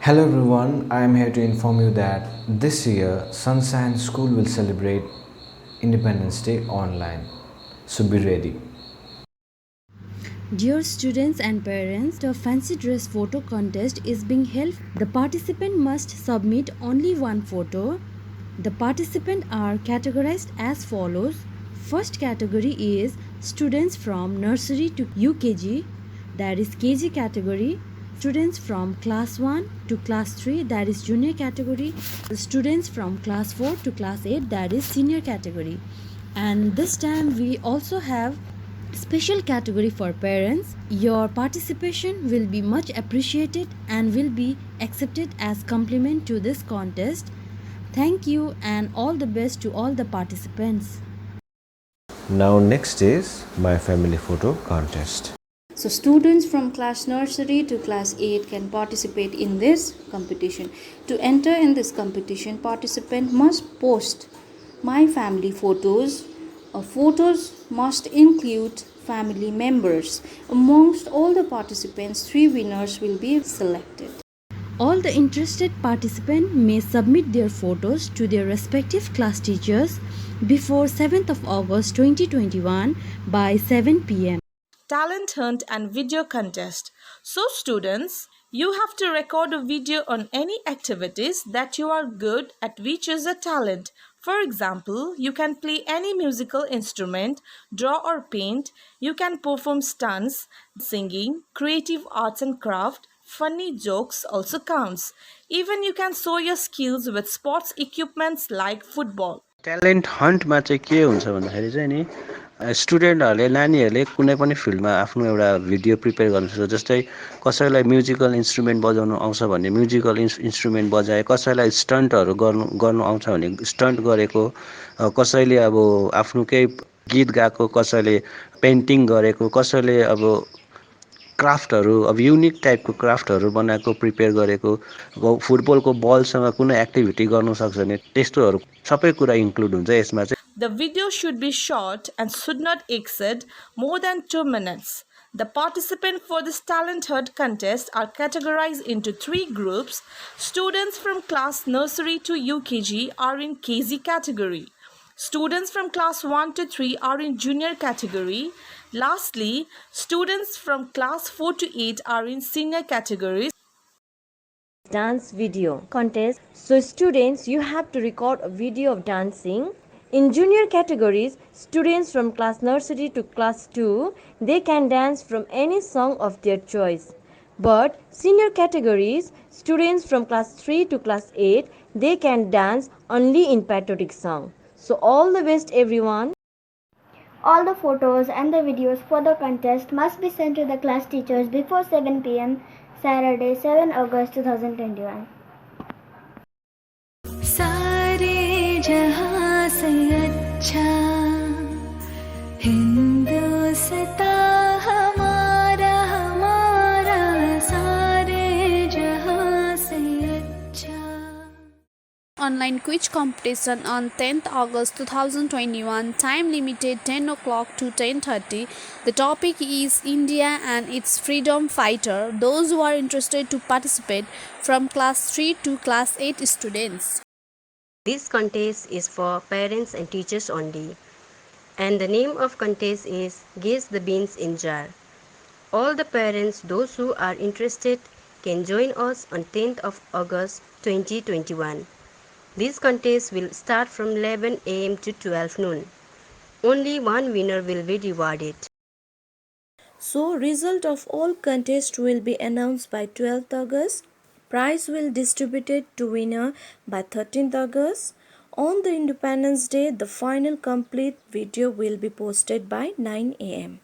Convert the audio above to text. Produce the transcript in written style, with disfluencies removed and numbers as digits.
Hello everyone, I am here to inform you that this year Sunshine School will celebrate Independence Day online. So be ready. Dear students and parents, the fancy dress photo contest is being held. The participant must submit only one photo. The participants are categorized as follows. First category is students from nursery to UKG, that is KG category. Students from class 1 to class 3, that is junior category. Students from class 4 to class 8, that is senior category. And this time we also have special category for parents. Your participation will be much appreciated and will be accepted as compliment to this contest. Thank you and all the best to all the participants. Now next is my family photo contest. So students from class nursery to class 8 can participate in this competition. To enter in this competition, participant must post my family photos. Photos must include family members. Amongst all the participants, 3 winners will be selected. All the interested participants may submit their photos to their respective class teachers before 7th of August 2021 by 7 pm. Talent hunt and video contest. So students, you have to record a video on any activities that you are good at, which is a talent. For example, you can play any musical instrument, draw or paint, you can perform stunts, singing, creative arts and craft, funny jokes also counts. Even you can show your skills with sports equipments like football. Talent हन्टमा चाहिँ के हुन्छ भन्दाखेरि चाहिँ नि स्टुडेन्टहरूले नानीहरूले कुनै पनि फिल्डमा आफ्नो एउटा भिडियो प्रिपेयर गर्नु सक्छ। जस्तै कसैलाई म्युजिकल इन्स्ट्रुमेन्ट बजाउनु आउँछ भने म्युजिकल इन्स्ट्रुमेन्ट बजाए, कसैलाई स्टन्टहरू गर्नु आउँछ भने स्टन्ट गरेको, कसैले अब आफ्नो केही गीत गाएको, कसैले पेन्टिङ गरेको, कसैले अब क्राफ्टहरू अब युनिक टाइपको क्राफ्टहरू बनाएको प्रिपेयर गरेको, अब फुटबलको बलसँग कुनै एक्टिभिटी गर्नु सक्छ भने त्यस्तोहरू सबै कुरा इन्क्लुड हुन्छ यसमा चाहिँ। The video should be short and should not exceed more than 2 minutes. The participants for this talent hunt contest are categorized into 3 groups. Students from class nursery to UKG are in KG category. Students from class 1 to 3 are in junior category. Lastly, students from class 4 to 8 are in senior category. Dance video contest. So students, you have to record a video of dancing. In junior categories, students from class nursery to class 2, they can dance from any song of their choice. But senior categories, students from class 3 to class 8, they can dance only in patriotic song. So all the best everyone. All the photos and the videos for the contest must be sent to the class teachers before 7 pm Saturday 7 August 2021. सारे जहां से अच्छा हिंदुस्तान हमारा हमारा सारे जहां से अच्छा. Online quiz competition on 10th August 2021, time limited 10 o'clock to 10:30. The topic is India and its freedom fighter. Those who are interested to participate from class 3 to class 8 students. This contest is for parents and teachers only. And the name of contest is Guess the Beans in Jar. All the parents, those who are interested, can join us on 10th of August 2021. This contest will start from 11 am to 12 noon. Only one winner will be rewarded. So, result of all contests will be announced by 12th August. Prize will distributed to winner by 13th August. On the Independence Day, the final complete video will be posted by 9 am.